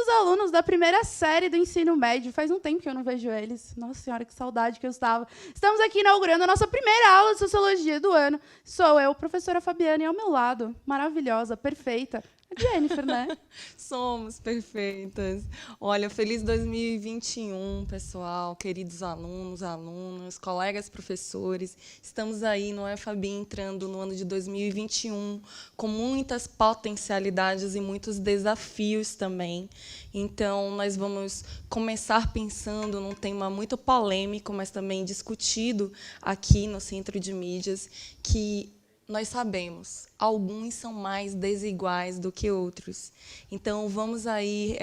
meus alunos da primeira série do ensino médio. Faz um tempo que eu não vejo eles. Nossa senhora, que saudade que eu estava. Estamos aqui inaugurando a nossa primeira aula de Sociologia do ano. Sou eu, professora Fabiana, e ao meu lado, maravilhosa, perfeita, a Jennifer, né? Somos perfeitas. Olha, feliz 2021, pessoal, queridos alunos, alunas, colegas professores. Estamos aí no FAB entrando no ano de 2021 com muitas potencialidades e muitos desafios também. Então, nós vamos começar pensando num tema muito polêmico, mas também discutido aqui no Centro de Mídias, que nós sabemos, alguns são mais desiguais do que outros. Então, vamos aí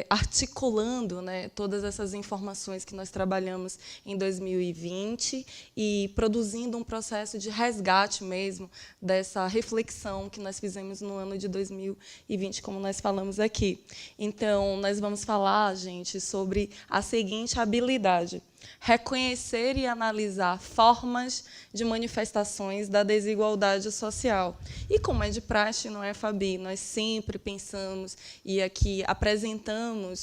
articulando, né, todas essas informações que nós trabalhamos em 2020 e produzindo um processo de resgate mesmo dessa reflexão que nós fizemos no ano de 2020, como nós falamos aqui. Então, nós vamos falar, gente, sobre a seguinte habilidade: reconhecer e analisar formas de manifestações da desigualdade social. E, como é de praxe no FAB, nós sempre pensamos e aqui apresentamos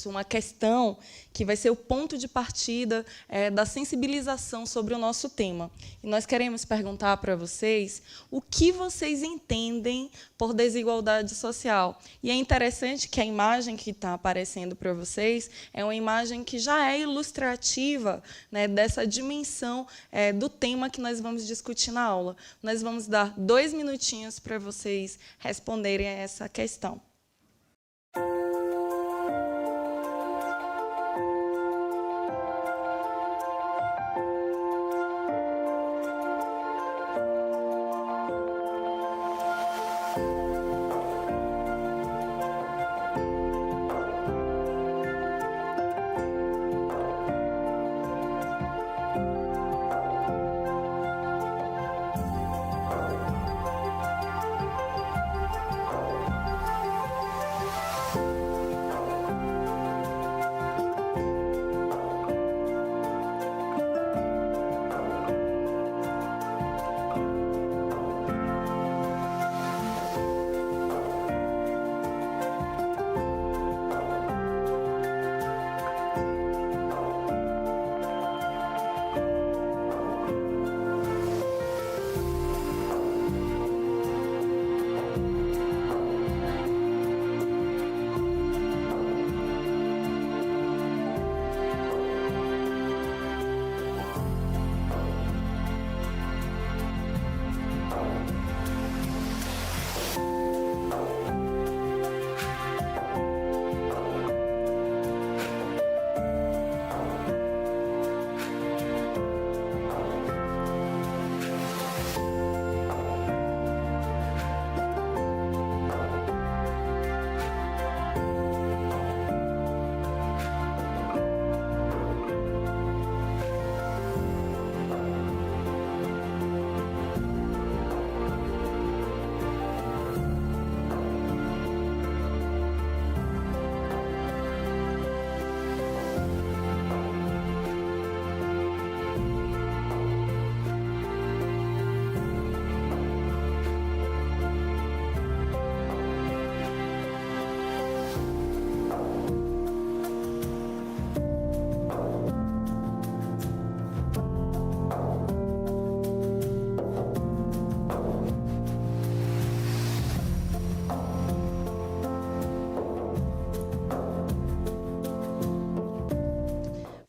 uma questão que vai ser o ponto de partida da sensibilização sobre o nosso tema. E nós queremos perguntar para vocês o que vocês entendem por desigualdade social. E é interessante que a imagem que está aparecendo para vocês é uma imagem que já é ilustrativa, né, dessa dimensão do tema que nós vamos discutir na aula. Nós vamos dar 2 minutinhos para vocês responderem a essa questão.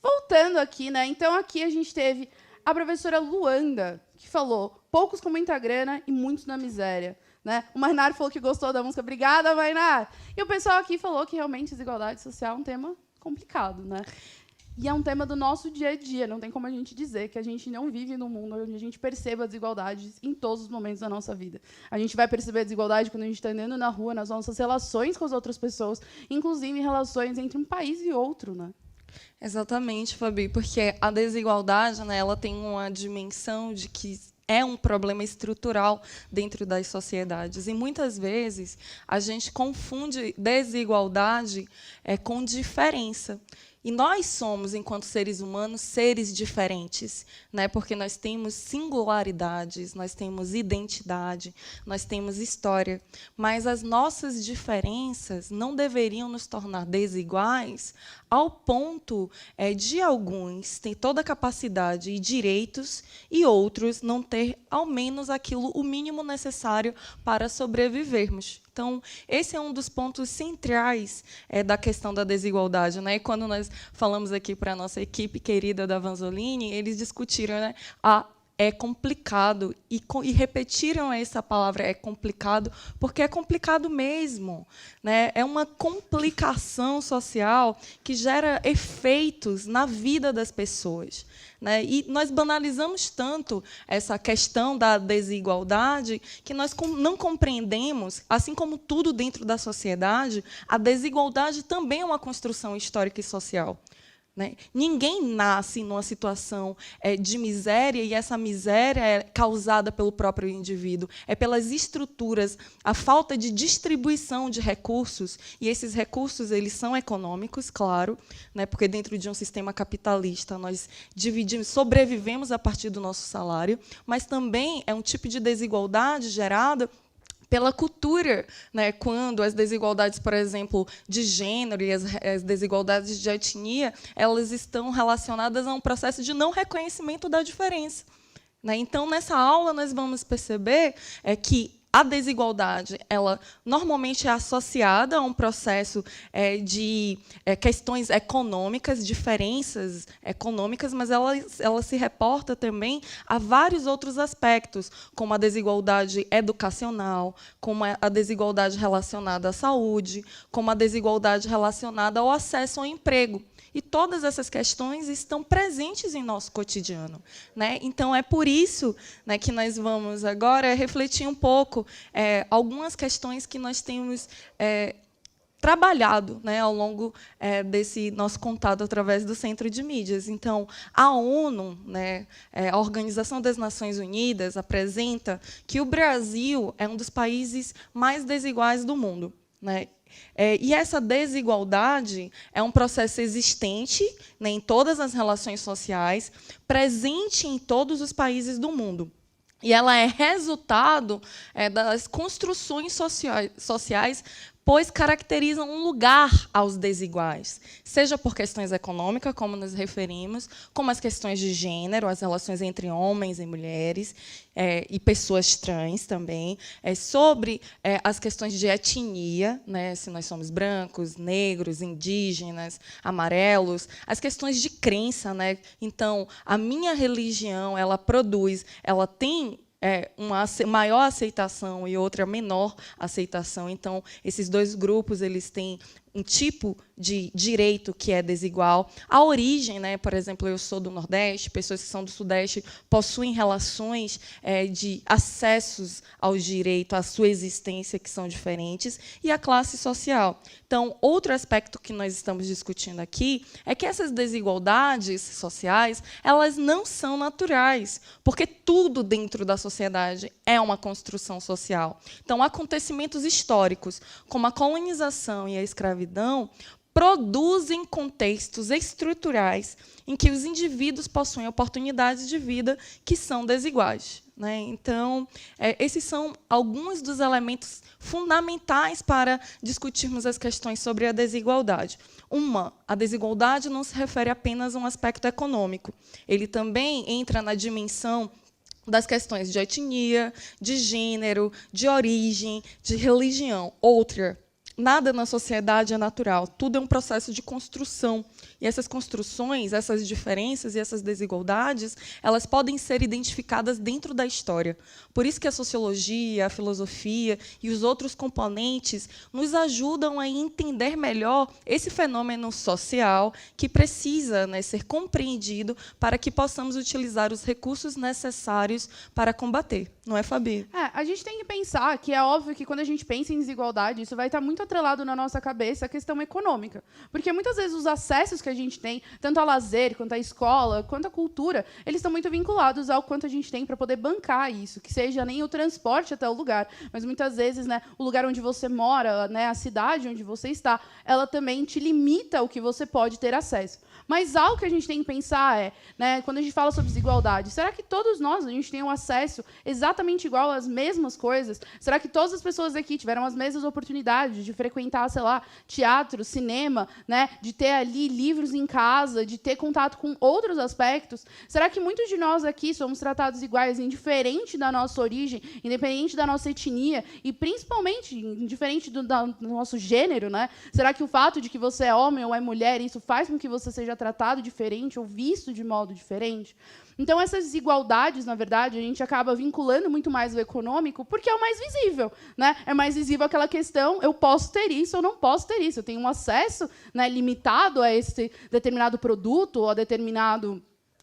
Voltando aqui, né? Então, aqui a gente teve a professora Luanda, que falou poucos com muita grana e muitos na miséria. Né? O Mainar falou que gostou da música. Obrigada, Mainar! E o pessoal aqui falou que realmente desigualdade social é um tema complicado. Né? E é um tema do nosso dia a dia. Não tem como a gente dizer que a gente não vive num mundo onde a gente perceba desigualdades em todos os momentos da nossa vida. A gente vai perceber a desigualdade quando a gente está andando na rua, nas nossas relações com as outras pessoas, inclusive em relações entre um país e outro. Né? Exatamente, Fabi, porque a desigualdade, né, ela tem uma dimensão de que é um problema estrutural dentro das sociedades. E, muitas vezes, a gente confunde desigualdade com diferença. E nós somos, enquanto seres humanos, seres diferentes, né? Porque nós temos singularidades, nós temos identidade, nós temos história. Mas as nossas diferenças não deveriam nos tornar desiguais ao ponto de alguns ter toda a capacidade e direitos e outros não ter, ao menos, aquilo, o mínimo necessário para sobrevivermos. Então, esse é um dos pontos centrais da questão da desigualdade, né? E quando nós falamos aqui para a nossa equipe querida da Vanzolini, eles discutiram, né, é complicado, e repetiram essa palavra, é complicado, porque é complicado mesmo, né? É uma complicação social que gera efeitos na vida das pessoas, né? E nós banalizamos tanto essa questão da desigualdade que nós não compreendemos, assim como tudo dentro da sociedade, a desigualdade também é uma construção histórica e social. Né? Ninguém nasce numa situação de miséria e essa miséria é causada pelo próprio indivíduo. É pelas estruturas, a falta de distribuição de recursos, e esses recursos eles são econômicos, claro, né? Porque dentro de um sistema capitalista nós sobrevivemos a partir do nosso salário, mas também é um tipo de desigualdade gerada pela cultura, né? Quando as desigualdades, por exemplo, de gênero e as desigualdades de etnia, elas estão relacionadas a um processo de não reconhecimento da diferença, né? Então, nessa aula, nós vamos perceber que a desigualdade, ela normalmente é associada a um processo de questões econômicas, diferenças econômicas, mas ela se reporta também a vários outros aspectos, como a desigualdade educacional, como a desigualdade relacionada à saúde, como a desigualdade relacionada ao acesso ao emprego. E todas essas questões estão presentes em nosso cotidiano, né? Então, é por isso, né, que nós vamos agora refletir um pouco algumas questões que nós temos trabalhado, né, ao longo desse nosso contato através do Centro de Mídias. Então, a ONU, né, a Organização das Nações Unidas, apresenta que o Brasil é um dos países mais desiguais do mundo, né? E essa desigualdade é um processo existente, né, em todas as relações sociais, presente em todos os países do mundo. E ela é resultado das construções sociais, pois caracterizam um lugar aos desiguais, seja por questões econômicas, como nos referimos, como as questões de gênero, as relações entre homens e mulheres, e pessoas trans também, sobre as questões de etnia, né, se nós somos brancos, negros, indígenas, amarelos, as questões de crença, né? Então, a minha religião, ela tem uma maior aceitação e outra menor aceitação. Então, esses dois grupos eles têm um tipo de direito que é desigual. A origem, né, por exemplo, eu sou do Nordeste, pessoas que são do Sudeste possuem relações de acessos ao direito, à sua existência, que são diferentes, e a classe social. Então, outro aspecto que nós estamos discutindo aqui é que essas desigualdades sociais, elas não são naturais, porque tudo dentro da sociedade é uma construção social. Então, acontecimentos históricos, como a colonização e a escravidão, produzem contextos estruturais em que os indivíduos possuem oportunidades de vida que são desiguais, né? Então, esses são alguns dos elementos fundamentais para discutirmos as questões sobre a desigualdade. A desigualdade não se refere apenas a um aspecto econômico. Ele também entra na dimensão das questões de etnia, de gênero, de origem, de religião. Nada na sociedade é natural, tudo é um processo de construção. E essas construções, essas diferenças e essas desigualdades, elas podem ser identificadas dentro da história. Por isso que a sociologia, a filosofia e os outros componentes nos ajudam a entender melhor esse fenômeno social que precisa, né, ser compreendido para que possamos utilizar os recursos necessários para combater. não é, Fabi? A gente tem que pensar que é óbvio que quando a gente pensa em desigualdade, isso vai estar muito atrelado na nossa cabeça a questão econômica. Porque muitas vezes os acessos que a gente tem, tanto a lazer, quanto a escola, quanto a cultura, eles estão muito vinculados ao quanto a gente tem para poder bancar isso, que seja nem o transporte até o lugar, mas muitas vezes, né, o lugar onde você mora, né, a cidade onde você está, ela também te limita o que você pode ter acesso. Mas algo que a gente tem que pensar é, né, quando a gente fala sobre desigualdade, será que todos nós a gente tem um acesso exatamente igual às mesmas coisas? Será que todas as pessoas aqui tiveram as mesmas oportunidades de frequentar, sei lá, teatro, cinema, né, de ter ali livros em casa, de ter contato com outros aspectos? Será que muitos de nós aqui somos tratados iguais, indiferente da nossa origem, independente da nossa etnia e principalmente indiferente do nosso gênero, né? Será que o fato de que você é homem ou é mulher, isso faz com que você seja tratado diferente ou visto de modo diferente? Então, essas desigualdades, na verdade, a gente acaba vinculando muito mais o econômico porque é o mais visível, né? É mais visível aquela questão, eu posso ter isso ou não posso ter isso. Eu tenho um acesso, né, limitado a esse determinado produto ou a determinado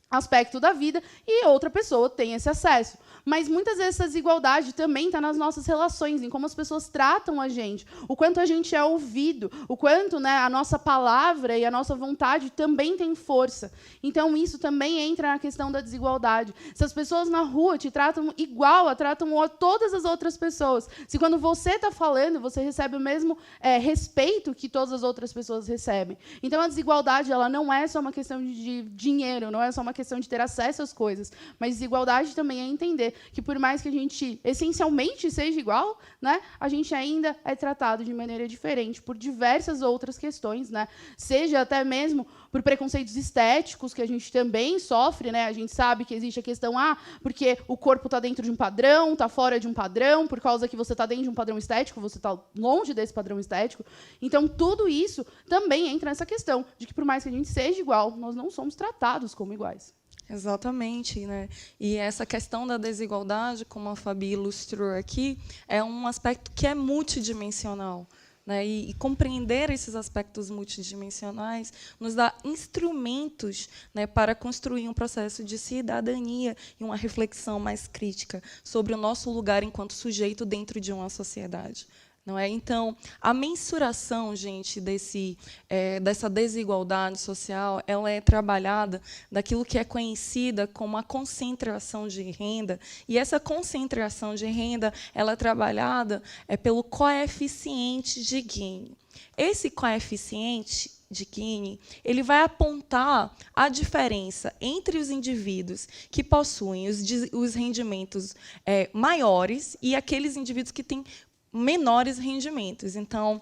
aspecto da vida e outra pessoa tem esse acesso. Mas muitas vezes essa desigualdade também está nas nossas relações, em como as pessoas tratam a gente, o quanto a gente é ouvido, o quanto, né, a nossa palavra e a nossa vontade também tem força. Então, isso também entra na questão da desigualdade. Se as pessoas na rua te tratam igual, tratam todas as outras pessoas, se quando você está falando, você recebe o mesmo respeito que todas as outras pessoas recebem. Então, a desigualdade ela não é só uma questão de dinheiro, não é só uma questão de ter acesso às coisas, mas desigualdade também é entender que, por mais que a gente essencialmente seja igual, né, a gente ainda é tratado de maneira diferente por diversas outras questões, né, seja até mesmo por preconceitos estéticos, que a gente também sofre, né, a gente sabe que existe a questão, porque o corpo está dentro de um padrão, está fora de um padrão, por causa que você está dentro de um padrão estético, você está longe desse padrão estético. Então, tudo isso também entra nessa questão de que, por mais que a gente seja igual, nós não somos tratados como iguais. Exatamente, né? E essa questão da desigualdade, como a Fabi ilustrou aqui, é um aspecto que é multidimensional, né? E compreender esses aspectos multidimensionais nos dá instrumentos, né, para construir um processo de cidadania e uma reflexão mais crítica sobre o nosso lugar enquanto sujeito dentro de uma sociedade. Não é? Então, a mensuração, gente, dessa desigualdade social, ela é trabalhada daquilo que é conhecida como a concentração de renda, e essa concentração de renda ela é trabalhada pelo coeficiente de Gini. Esse coeficiente de Gini, ele vai apontar a diferença entre os indivíduos que possuem os rendimentos maiores e aqueles indivíduos que têm menores rendimentos. Então,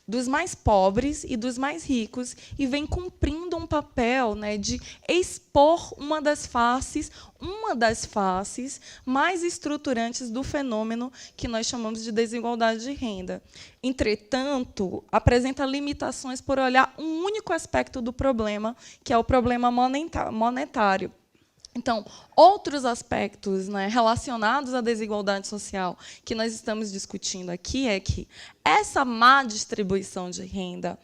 dos mais pobres e dos mais ricos, e vem cumprindo um papel, né, de expor uma das faces mais estruturantes do fenômeno que nós chamamos de desigualdade de renda. Entretanto, apresenta limitações por olhar um único aspecto do problema, que é o problema monetário. Então, outros aspectos, né, relacionados à desigualdade social que nós estamos discutindo aqui é que essa má distribuição de renda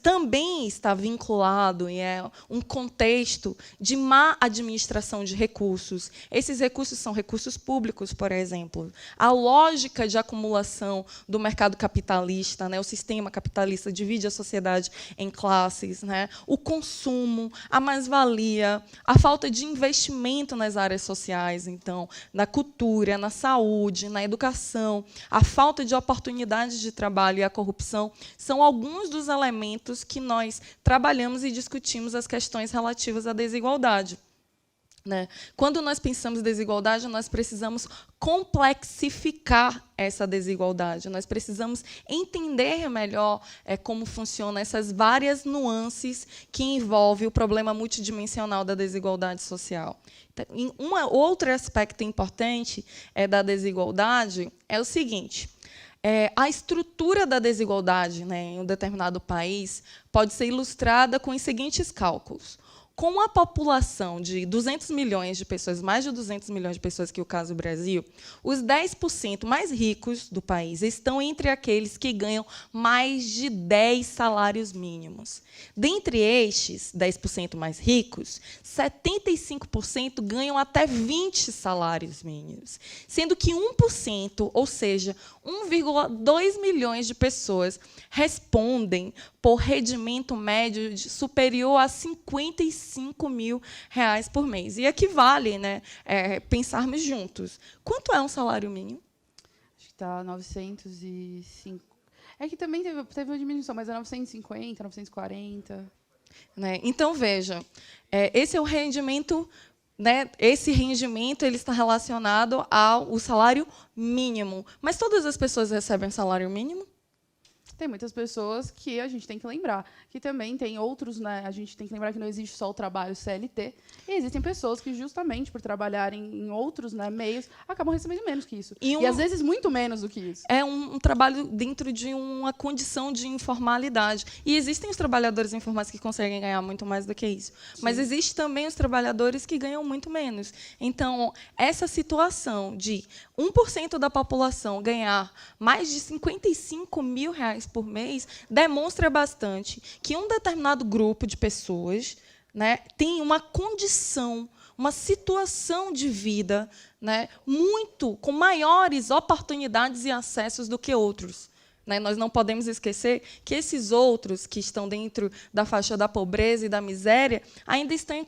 também está vinculado e é um contexto de má administração de recursos. Esses recursos são recursos públicos, por exemplo. A lógica de acumulação do mercado capitalista, né, o sistema capitalista divide a sociedade em classes, né, o consumo, a mais-valia, a falta de investimento nas áreas sociais, então, na cultura, na saúde, na educação, a falta de oportunidades de trabalho e a corrupção são alguns dos elementos que nós trabalhamos e discutimos as questões relativas à desigualdade. Né? Quando nós pensamos em desigualdade, nós precisamos complexificar essa desigualdade, nós precisamos entender melhor como funcionam essas várias nuances que envolvem o problema multidimensional da desigualdade social. Então, outro aspecto importante da desigualdade é o seguinte: a estrutura da desigualdade, né, em um determinado país pode ser ilustrada com os seguintes cálculos. com uma população de 200 milhões de pessoas, mais de 200 milhões de pessoas, que é o caso do Brasil, os 10% mais ricos do país estão entre aqueles que ganham mais de 10 salários mínimos. Dentre estes 10% mais ricos, 75% ganham até 20 salários mínimos, sendo que 1%, ou seja, 1,2 milhões de pessoas, respondem por rendimento médio superior a R$ 55 mil por mês. E equivale, né, pensarmos juntos. Quanto é um salário mínimo? Acho que está 905. É que também teve uma diminuição, mas é 950, 940. Né? Então, veja, esse é o rendimento. Né, esse rendimento ele está relacionado ao salário mínimo. Mas todas as pessoas recebem salário mínimo? Tem muitas pessoas que a gente tem que lembrar, que também tem outros, né? A gente tem que lembrar que não existe só o trabalho CLT, e existem pessoas que, justamente por trabalharem em outros, né, meios, acabam recebendo menos que isso. E às vezes muito menos do que isso. É um trabalho dentro de uma condição de informalidade. E existem os trabalhadores informais que conseguem ganhar muito mais do que isso. Sim. Mas existem também os trabalhadores que ganham muito menos. Então, essa situação de 1% da população ganhar mais de R$ 55 mil por mês demonstra bastante que um determinado grupo de pessoas, né, tem uma condição, uma situação de vida, né, muito com maiores oportunidades e acessos do que outros. Né? Nós não podemos esquecer que esses outros que estão dentro da faixa da pobreza e da miséria ainda estão em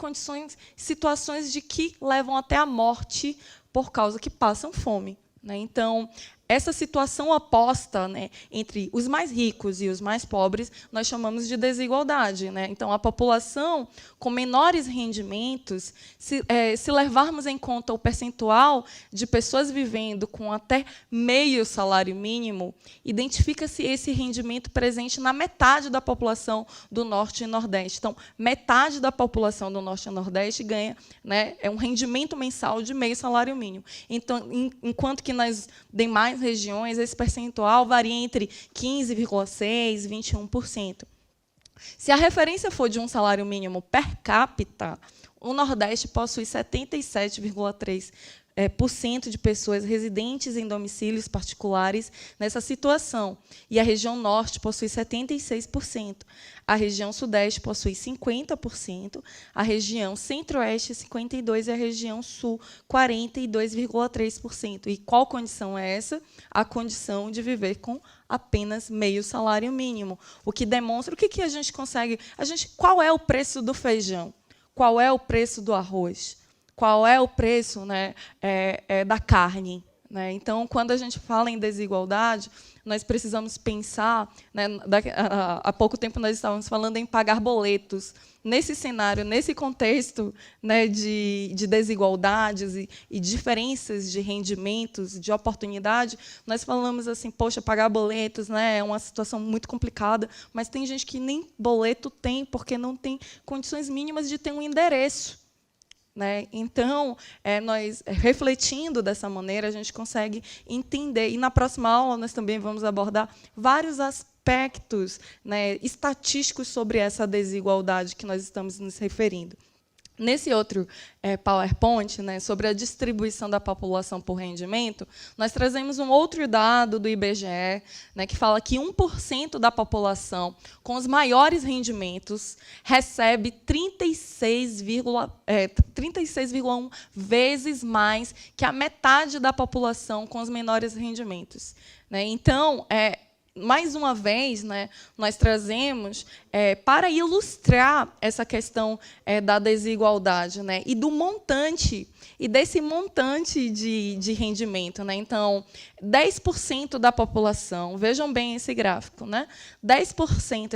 situações de que levam até a morte por causa que passam fome. Né? Então, essa situação oposta, né, entre os mais ricos e os mais pobres, nós chamamos de desigualdade. Né? Então, a população com menores rendimentos, se levarmos em conta o percentual de pessoas vivendo com até meio salário mínimo, identifica-se esse rendimento presente na metade da população do Norte e Nordeste. Então, metade da população do Norte e Nordeste ganha, né, um rendimento mensal de meio salário mínimo. Então, enquanto que nas demais regiões, esse percentual varia entre 15,6% e 21%. Se a referência for de um salário mínimo per capita, o Nordeste possui 77,3% de pessoas residentes em domicílios particulares nessa situação, e a região Norte possui 76%, a região Sudeste possui 50%, a região Centro-Oeste 52% e a região Sul 42,3%. E qual condição é essa? A condição de viver com apenas meio salário mínimo, o que demonstra o que a gente consegue. Qual é o preço do feijão? Qual é o preço do arroz? Qual é o preço, né, da carne? Né? Então, quando a gente fala em desigualdade, nós precisamos pensar, né, há pouco tempo nós estávamos falando em pagar boletos. Nesse cenário, nesse contexto, né, de desigualdades e diferenças de rendimentos, de oportunidade, nós falamos assim, poxa, pagar boletos, né, é uma situação muito complicada, mas tem gente que nem boleto tem, porque não tem condições mínimas de ter um endereço. Né? Então, nós, refletindo dessa maneira, a gente consegue entender. E, na próxima aula, nós também vamos abordar vários aspectos, né, estatísticos sobre essa desigualdade que nós estamos nos referindo. Nesse outro PowerPoint, né, sobre a distribuição da população por rendimento, nós trazemos um outro dado do IBGE, né, que fala que 1% da população com os maiores rendimentos recebe 36,1 vezes mais que a metade da população com os menores rendimentos. Né? Então, mais uma vez, né, nós trazemos para ilustrar essa questão da desigualdade, né, e do montante, e desse montante de rendimento. Né? Então, 10% da população, vejam bem esse gráfico, né, 10%,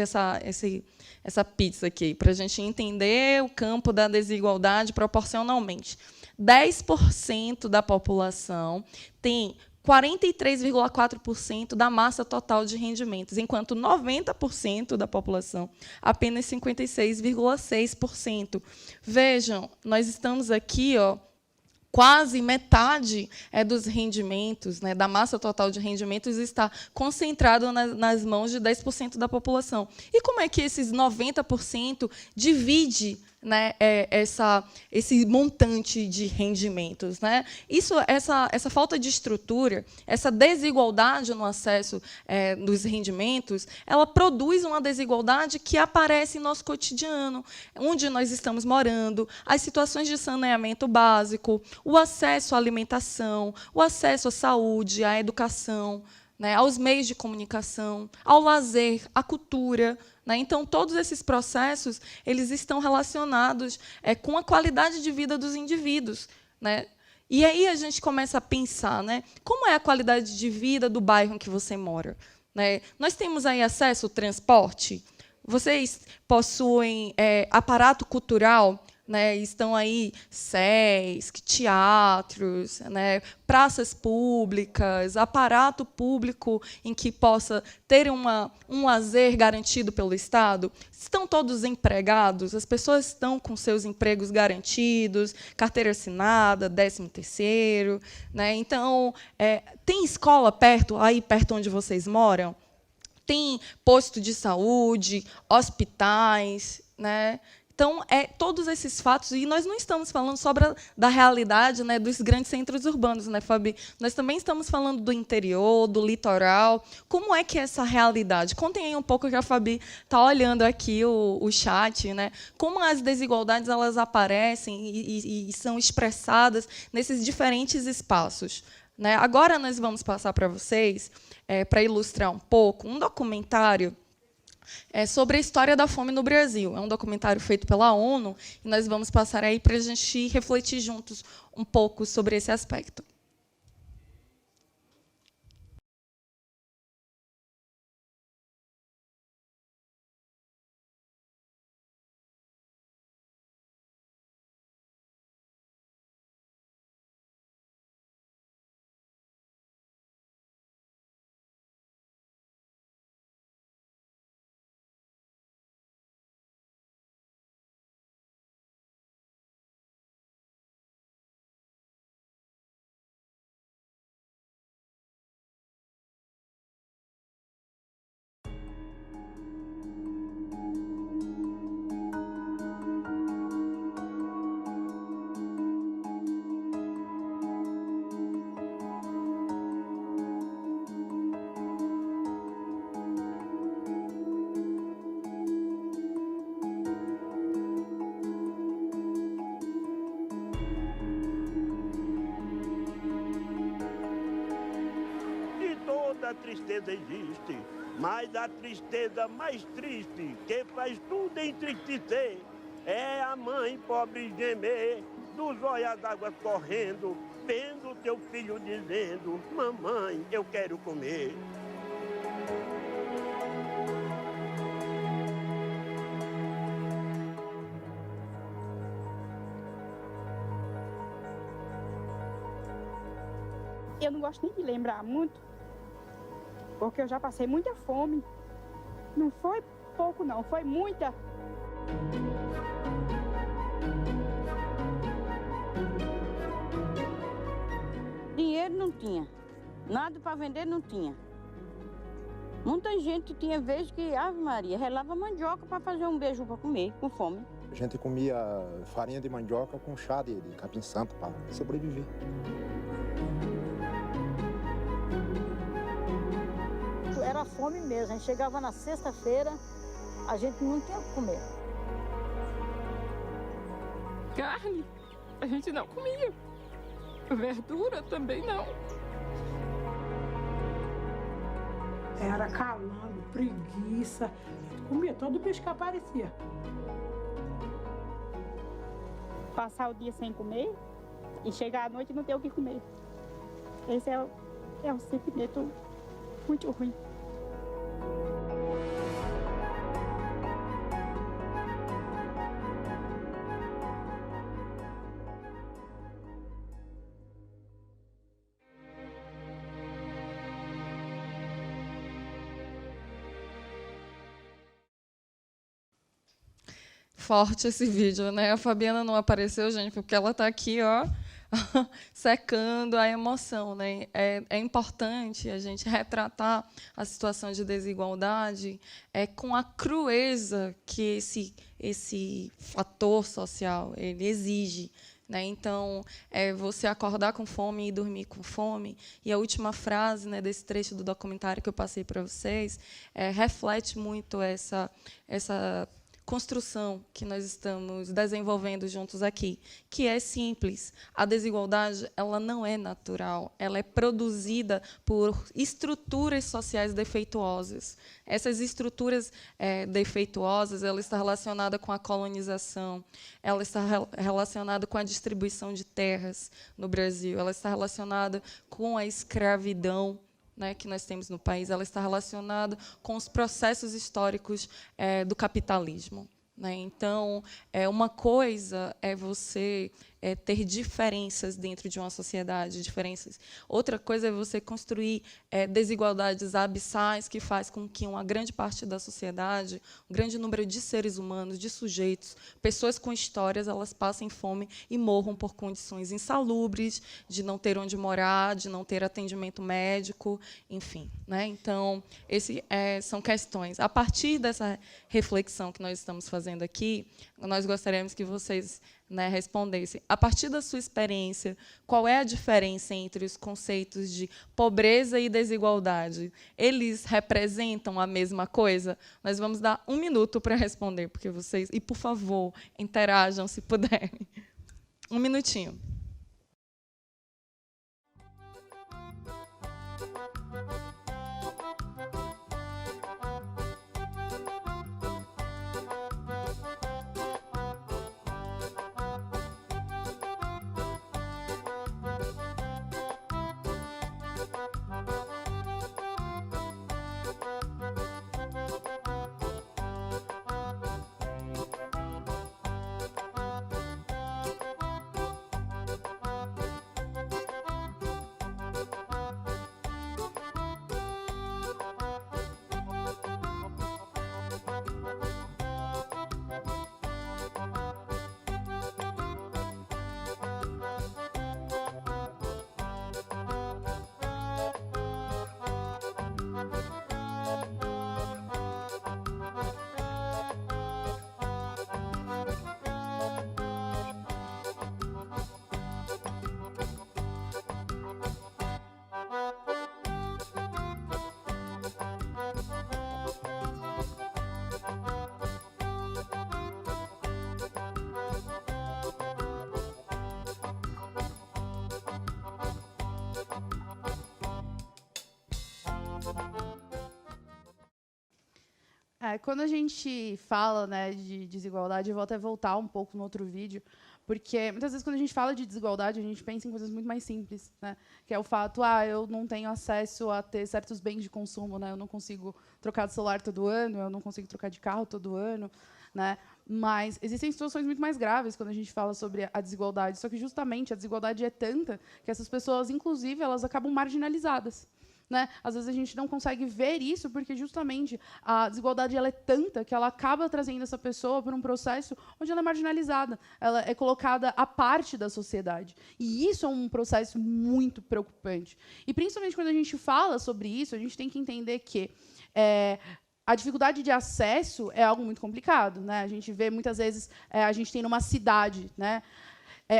essa pizza aqui, para a gente entender o campo da desigualdade proporcionalmente. 10% da população tem 43,4% da massa total de rendimentos, enquanto 90% da população, apenas 56,6%. Vejam, nós estamos aqui, quase metade dos rendimentos, né, da massa total de rendimentos, está concentrado nas mãos de 10% da população. E como é que esses 90% divide né, esse montante de rendimentos, né? Essa falta de estrutura, essa desigualdade no acesso dos rendimentos, ela produz uma desigualdade que aparece em nosso cotidiano, onde nós estamos morando, as situações de saneamento básico, o acesso à alimentação, o acesso à saúde, à educação, né, aos meios de comunicação, ao lazer, à cultura. Né? Então, todos esses processos eles estão relacionados com a qualidade de vida dos indivíduos. Né? E aí a gente começa a pensar, né, como é a qualidade de vida do bairro em que você mora. Né? Nós temos aí acesso ao transporte? Vocês possuem aparato cultural? Né, estão aí SESC, teatros, né, praças públicas, aparato público em que possa ter um lazer garantido pelo Estado? Estão todos empregados? As pessoas estão com seus empregos garantidos, carteira assinada, 13º? Né? Então, tem escola aí perto onde vocês moram? Tem posto de saúde, hospitais? Né? Então, todos esses fatos, e nós não estamos falando só da realidade, né, dos grandes centros urbanos, né, Fabi? Nós também estamos falando do interior, do litoral. Como é que é essa realidade? Contem aí um pouco, que a Fabi está olhando aqui o chat, né? Como as desigualdades elas aparecem e são expressadas nesses diferentes espaços. Né? Agora nós vamos passar para vocês, para ilustrar um pouco, um documentário sobre a história da fome no Brasil. É um documentário feito pela ONU, e nós vamos passar aí para a gente refletir juntos um pouco sobre esse aspecto. A tristeza existe, mas a tristeza mais triste, que faz tudo entristecer, é a mãe pobre gemer, dos olhos d'água correndo, vendo teu filho dizendo: mamãe, eu quero comer. Eu não gosto nem de lembrar muito, porque eu já passei muita fome. Não foi pouco, não, foi muita. Dinheiro não tinha, nada para vender não tinha. Muita gente tinha vezes que, Ave Maria, relava mandioca para fazer um beijo para comer, com fome. A gente comia farinha de mandioca com chá de capim-santo para sobreviver. Era fome mesmo, a gente chegava na sexta-feira, a gente não tinha o que comer. Carne, a gente não comia. Verdura também não. Era calango, preguiça, comia todo o peixe que aparecia. Passar o dia sem comer e chegar à noite e não ter o que comer. Esse é um sentimento muito ruim. Forte esse vídeo, né? A Fabiana não apareceu, gente, porque ela está aqui, ó, secando a emoção, né? É importante a gente retratar a situação de desigualdade com a crueza que esse fator social ele exige. Né? Então, você acordar com fome e dormir com fome. E a última frase, né, desse trecho do documentário que eu passei para vocês reflete muito essa construção que nós estamos desenvolvendo juntos aqui, que é simples. A desigualdade ela não é natural, ela é produzida por estruturas sociais defeituosas. Essas estruturas defeituosas ela está relacionada com a colonização, ela está relacionada com a distribuição de terras no Brasil, ela está relacionada com a escravidão, né, que nós temos no país, ela está relacionada com os processos históricos do capitalismo. Né? Então, uma coisa é você ter diferenças dentro de uma sociedade, diferenças. Outra coisa é você construir desigualdades abissais que faz com que uma grande parte da sociedade, um grande número de seres humanos, de sujeitos, pessoas com histórias, elas passem fome e morram por condições insalubres, de não ter onde morar, de não ter atendimento médico, enfim. Né? Então, são questões. A partir dessa reflexão que nós estamos fazendo aqui, nós gostaríamos que vocês respondessem, a partir da sua experiência, qual é a diferença entre os conceitos de pobreza e desigualdade? Eles representam a mesma coisa? Nós vamos dar 1 minuto para responder, porque vocês... E, por favor, interajam, se puderem. 1 minutinho. Quando a gente fala, né, de desigualdade, eu vou até voltar um pouco no outro vídeo, porque muitas vezes quando a gente fala de desigualdade, a gente pensa em coisas muito mais simples, né, que é o fato, eu não tenho acesso a ter certos bens de consumo, né, eu não consigo trocar de celular todo ano, eu não consigo trocar de carro todo ano, né, mas existem situações muito mais graves quando a gente fala sobre a desigualdade, só que justamente a desigualdade é tanta que essas pessoas, inclusive, elas acabam marginalizadas. Né? Às vezes a gente não consegue ver isso porque justamente a desigualdade ela é tanta que ela acaba trazendo essa pessoa para um processo onde ela é marginalizada, ela é colocada à parte da sociedade. E isso é um processo muito preocupante. E principalmente quando a gente fala sobre isso, a gente tem que entender que a dificuldade de acesso é algo muito complicado. Né? A gente vê muitas vezes, a gente tem numa cidade, né?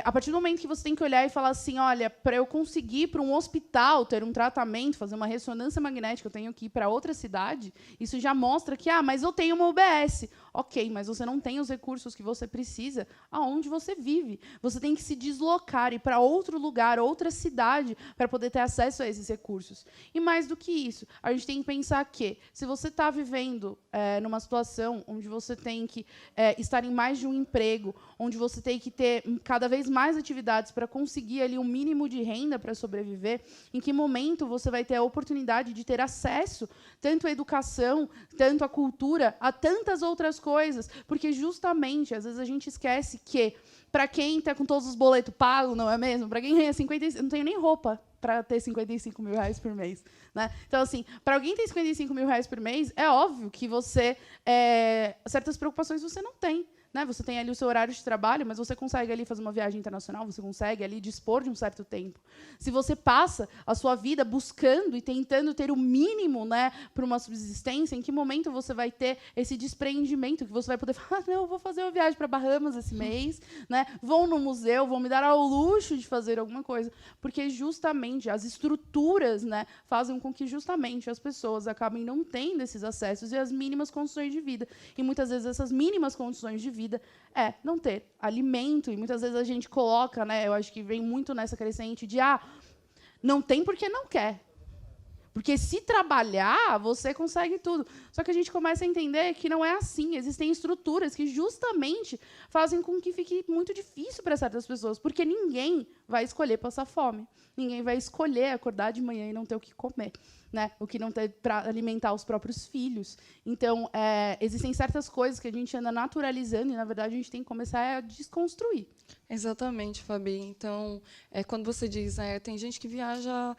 A partir do momento que você tem que olhar e falar assim, olha, para eu conseguir ir para um hospital, ter um tratamento, fazer uma ressonância magnética, eu tenho que ir para outra cidade, isso já mostra que, mas eu tenho uma UBS. Ok, mas você não tem os recursos que você precisa aonde você vive. Você tem que se deslocar, ir para outro lugar, outra cidade, para poder ter acesso a esses recursos. E mais do que isso, a gente tem que pensar que, se você está vivendo numa situação onde você tem que estar em mais de um emprego, onde você tem que ter cada vez mais atividades para conseguir ali um mínimo de renda para sobreviver, em que momento você vai ter a oportunidade de ter acesso tanto à educação, tanto à cultura, a tantas outras coisas, porque justamente, às vezes a gente esquece que, para quem está com todos os boletos pagos, não é mesmo? Para quem ganha 55, não tenho nem roupa para ter 55 mil reais por mês. Né? Então, assim, para alguém ter 55 mil reais por mês, é óbvio que você certas preocupações você não tem. né? Você tem ali o seu horário de trabalho, mas você consegue ali fazer uma viagem internacional, você consegue ali dispor de um certo tempo. Se você passa a sua vida buscando e tentando ter o mínimo, né, para uma subsistência, em que momento você vai ter esse desprendimento, que você vai poder falar, não, eu vou fazer uma viagem para Bahamas esse mês, né? Vou no museu, vou me dar ao luxo de fazer alguma coisa, porque justamente as estruturas, né, fazem com que justamente as pessoas acabem não tendo esses acessos e as mínimas condições de vida. E muitas vezes essas mínimas condições de vida é não ter alimento, e muitas vezes a gente coloca, né, eu acho que vem muito nessa crescente de não tem porque não quer. Porque se trabalhar, você consegue tudo. Só que a gente começa a entender que não é assim. Existem estruturas que justamente fazem com que fique muito difícil para certas pessoas, porque ninguém vai escolher passar fome. Ninguém vai escolher acordar de manhã e não ter o que comer, né? O que não ter para alimentar os próprios filhos. Então, existem certas coisas que a gente anda naturalizando e, na verdade, a gente tem que começar a desconstruir. Exatamente, Fabi. Então, quando você diz, tem gente que viaja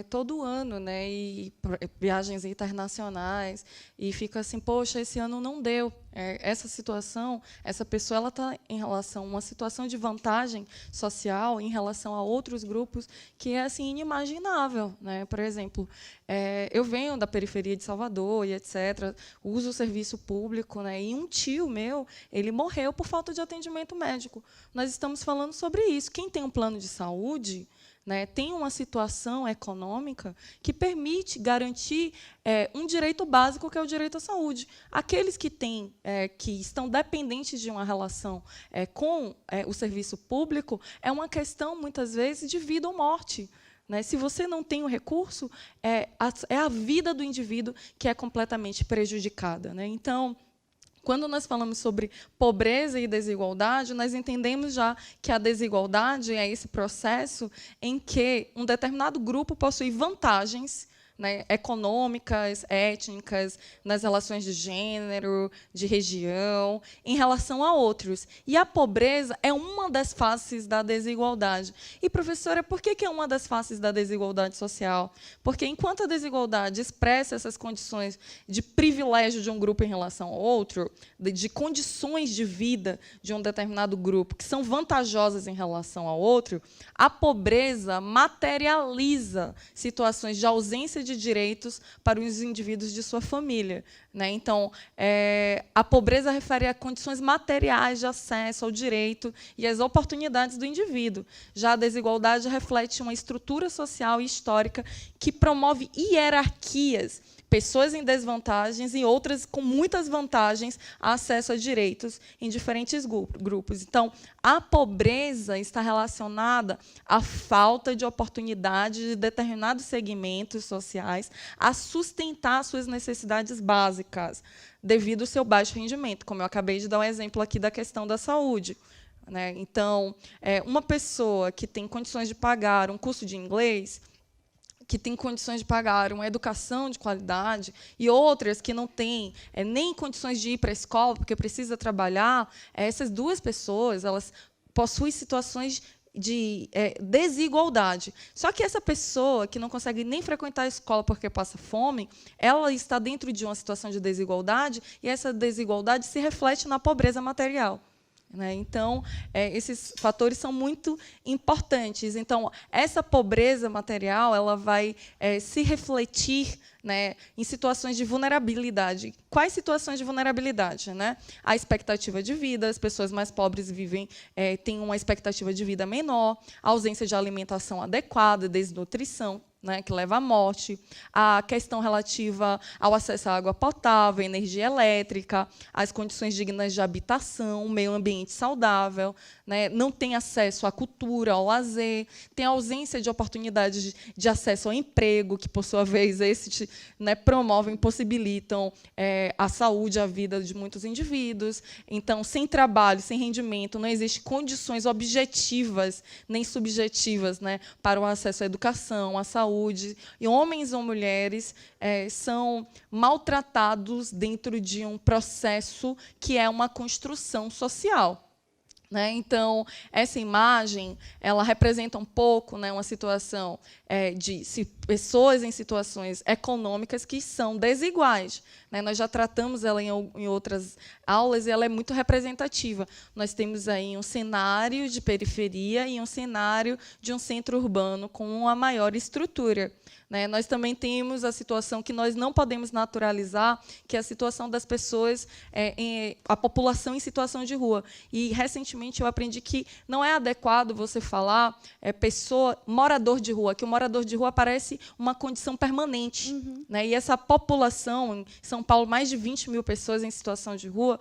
todo ano, né, e viagens internacionais, e fica assim, poxa, esse ano não deu. Essa situação, essa pessoa, ela está em relação a uma situação de vantagem social em relação a outros grupos que é assim inimaginável, né? Por exemplo, eu venho da periferia de Salvador e etc. Uso o serviço público, né? E um tio meu, ele morreu por falta de atendimento médico. Nós estamos falando sobre isso. Quem tem um plano de saúde, né, tem uma situação econômica que permite garantir um direito básico, que é o direito à saúde. Aqueles que estão dependentes de uma relação com o serviço público, é uma questão, muitas vezes, de vida ou morte. Né? Se você não tem o recurso, é a vida do indivíduo que é completamente prejudicada. Né? Então, quando nós falamos sobre pobreza e desigualdade, nós entendemos já que a desigualdade é esse processo em que um determinado grupo possui vantagens, né, econômicas, étnicas, nas relações de gênero, de região, em relação a outros. E a pobreza é uma das faces da desigualdade. E, professora, por que é uma das faces da desigualdade social? Porque, enquanto a desigualdade expressa essas condições de privilégio de um grupo em relação ao outro, de condições de vida de um determinado grupo que são vantajosas em relação ao outro, a pobreza materializa situações de ausência de direitos para os indivíduos de sua família. Né? Então, a pobreza refere a condições materiais de acesso ao direito e às oportunidades do indivíduo. Já a desigualdade reflete uma estrutura social e histórica que promove hierarquias, pessoas em desvantagens e outras com muitas vantagens a acesso a direitos em diferentes grupos. Então, a pobreza está relacionada à falta de oportunidade de determinados segmentos sociais a sustentar suas necessidades básicas, devido ao seu baixo rendimento, como eu acabei de dar um exemplo aqui da questão da saúde. Né? Então, uma pessoa que tem condições de pagar um curso de inglês, que tem condições de pagar uma educação de qualidade, e outras que não têm nem condições de ir para a escola, porque precisa trabalhar, essas duas pessoas elas possuem situações de desigualdade. Só que essa pessoa que não consegue nem frequentar a escola porque passa fome, ela está dentro de uma situação de desigualdade, e essa desigualdade se reflete na pobreza material. Né? Então, esses fatores são muito importantes. Então, essa pobreza material ela vai se refletir, né, em situações de vulnerabilidade. Quais situações de vulnerabilidade? Né? A expectativa de vida, as pessoas mais pobres têm uma expectativa de vida menor, a ausência de alimentação adequada, desnutrição, né, que leva à morte, a questão relativa ao acesso à água potável, energia elétrica, às condições dignas de habitação, um meio ambiente saudável, né, não tem acesso à cultura, ao lazer, tem ausência de oportunidades de acesso ao emprego, que, por sua vez, promovem, possibilitam a saúde, a vida de muitos indivíduos. Então, sem trabalho, sem rendimento, não existem condições objetivas nem subjetivas, né, para o acesso à educação, à saúde. E homens ou mulheres são maltratados dentro de um processo que é uma construção social. Né? Então, essa imagem ela representa um pouco, né, uma situação de pessoas em situações econômicas que são desiguais. né? Nós já tratamos ela em outras aulas e ela é muito representativa. Nós temos aí um cenário de periferia e um cenário de um centro urbano com uma maior estrutura, né? Nós também temos a situação que nós não podemos naturalizar, que é a situação das pessoas, a população em situação de rua. E, recentemente, eu aprendi que não é adequado você falar morador de rua, que o morador de rua parece uma condição permanente. Né? E essa população, em São Paulo, mais de 20 mil pessoas em situação de rua,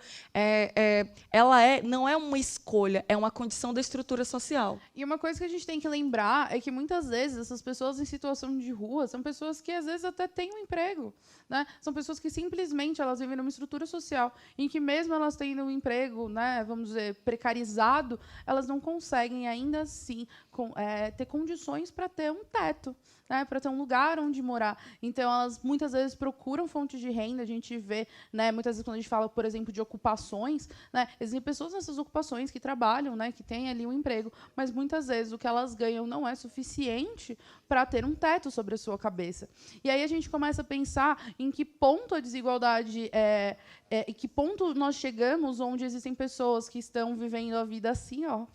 não é uma escolha, é uma condição da estrutura social. E uma coisa que a gente tem que lembrar é que, muitas vezes, essas pessoas em situação de rua são pessoas que, às vezes, até têm um emprego. Né? São pessoas que, simplesmente, elas vivem numa estrutura social em que, mesmo elas tendo um emprego, né, vamos dizer, precarizado, elas não conseguem, ainda assim, ter condições para ter um teto, né, para ter um lugar onde morar. Então, elas, muitas vezes, procuram fontes de renda. A gente vê, né, muitas vezes, quando a gente fala, por exemplo, de ocupações, né, existem pessoas nessas ocupações que trabalham, né, que têm ali um emprego, mas, muitas vezes, o que elas ganham não é suficiente para ter um teto sobre a sua cabeça. E aí a gente começa a pensar em que ponto a desigualdade em que ponto nós chegamos, onde existem pessoas que estão vivendo a vida assim, ó,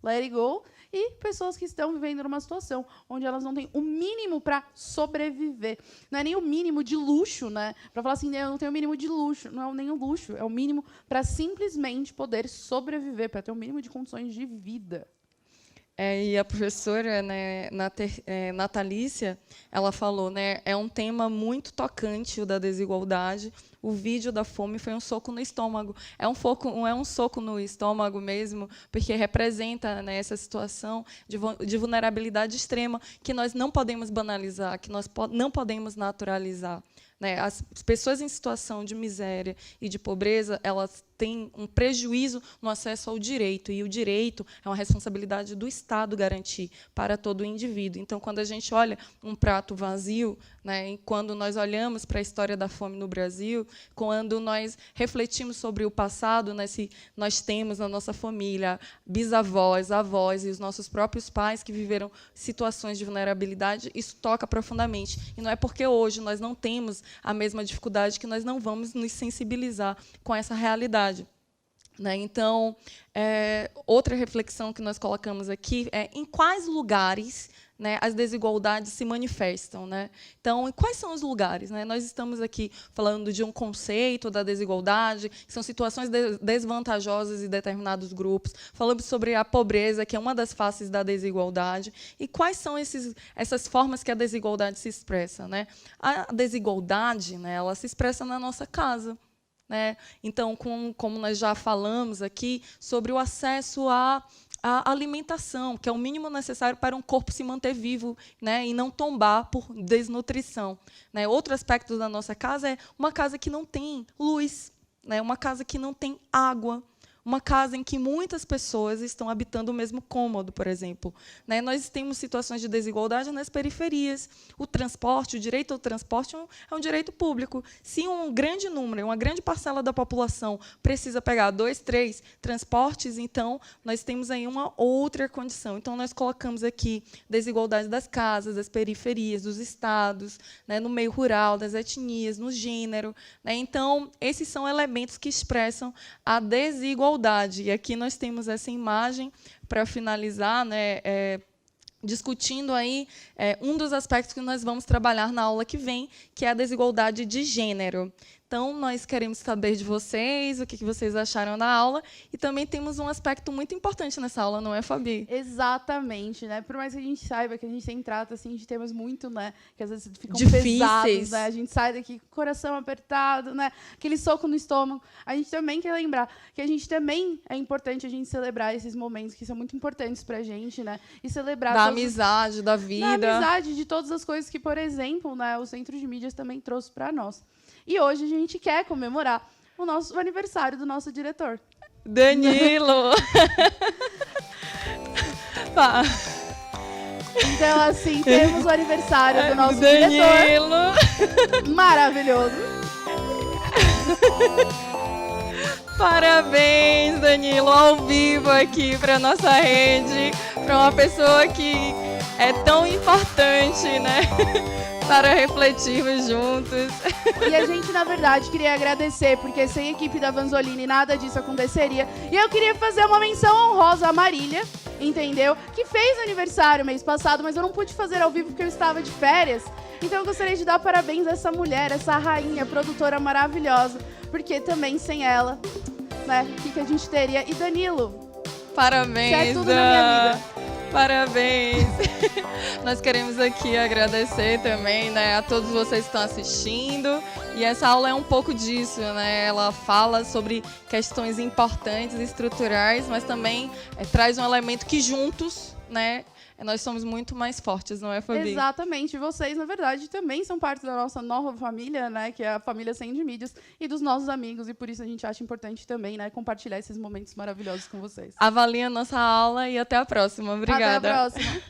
let it go, e pessoas que estão vivendo numa situação onde elas não têm o mínimo para sobreviver. Não é nem o mínimo de luxo, né? Para falar assim, eu não tenho o mínimo de luxo. Não é nem o luxo, é o mínimo para simplesmente poder sobreviver, para ter o mínimo de condições de vida. E a professora, né, Natalícia, ela falou, né, é um tema muito tocante, o da desigualdade. O vídeo da fome foi um soco no estômago. É um soco no estômago mesmo, porque representa, né, essa situação de vulnerabilidade extrema que nós não podemos banalizar, que nós não podemos naturalizar. Né? As pessoas em situação de miséria e de pobreza, elas têm um prejuízo no acesso ao direito, e o direito é uma responsabilidade do Estado garantir para todo o indivíduo. Então, quando a gente olha um prato vazio, né, e quando nós olhamos para a história da fome no Brasil, quando nós refletimos sobre o passado, né, se nós temos na nossa família bisavós, avós e os nossos próprios pais que viveram situações de vulnerabilidade, isso toca profundamente. E não é porque hoje nós não temos a mesma dificuldade que nós não vamos nos sensibilizar com essa realidade. Né? Então, outra reflexão que nós colocamos aqui é em quais lugares, né, as desigualdades se manifestam. Né? Então, quais são os lugares? Né? Nós estamos aqui falando de um conceito da desigualdade, que são situações desvantajosas em determinados grupos. Falamos sobre a pobreza, que é uma das faces da desigualdade. E quais são essas formas que a desigualdade se expressa? Né? A desigualdade, né, ela se expressa na nossa casa. Né? Então, como nós já falamos aqui, sobre o acesso à alimentação, que é o mínimo necessário para um corpo se manter vivo, né, e não tombar por desnutrição. Né? Outro aspecto da nossa casa é uma casa que não tem luz, né? Uma casa que não tem água, uma casa em que muitas pessoas estão habitando o mesmo cômodo, por exemplo. Né? Nós temos situações de desigualdade nas periferias. O transporte, o direito ao transporte é um direito público. Se um grande número, uma grande parcela da população precisa pegar 2, 3 transportes, então nós temos aí uma outra condição. Então, nós colocamos aqui desigualdade das casas, das periferias, dos estados, né, no meio rural, das etnias, no gênero. Né? Então, esses são elementos que expressam a desigualdade. E aqui nós temos essa imagem para finalizar, né, discutindo aí um dos aspectos que nós vamos trabalhar na aula que vem, que é a desigualdade de gênero. Então, nós queremos saber de vocês, o que vocês acharam da aula, e também temos um aspecto muito importante nessa aula, não é, Fabi? Exatamente, né? Por mais que a gente saiba que a gente tem trata assim, de temas muito, né, que às vezes ficam difíceis, pesados, né? A gente sai daqui com o coração apertado, né? Aquele soco no estômago. A gente também quer lembrar que a gente também é importante a gente celebrar esses momentos que são muito importantes pra gente, né? E celebrar da amizade, da vida. Da amizade, de todas as coisas que, por exemplo, né, o Centro de Mídias também trouxe para nós. E hoje a gente quer comemorar o aniversário do nosso diretor. Danilo! Então, assim, temos o aniversário do nosso Danilo. Diretor. Maravilhoso! Parabéns, Danilo, ao vivo aqui para nossa rede, para uma pessoa que é tão importante, né? para refletirmos juntos. E a gente, na verdade, queria agradecer, porque sem a equipe da Vanzolini nada disso aconteceria. E eu queria fazer uma menção honrosa à Marília, entendeu? Que fez aniversário mês passado, mas eu não pude fazer ao vivo porque eu estava de férias. Então eu gostaria de dar parabéns a essa mulher, essa rainha, produtora maravilhosa, porque também sem ela, né, o que a gente teria? E Danilo, Parabéns, você é tudo na minha vida. Parabéns! Nós queremos aqui agradecer também, né, a todos vocês que estão assistindo. E essa aula é um pouco disso, né? Ela fala sobre questões importantes, estruturais, mas também traz um elemento que juntos, né, nós somos muito mais fortes, não é, Fabi? Exatamente. Vocês, na verdade, também são parte da nossa nova família, né? Que é a família Sem de Mídias, e dos nossos amigos. E por isso a gente acha importante também, né, compartilhar esses momentos maravilhosos com vocês. Avaliem a nossa aula e até a próxima. Obrigada. Até a próxima.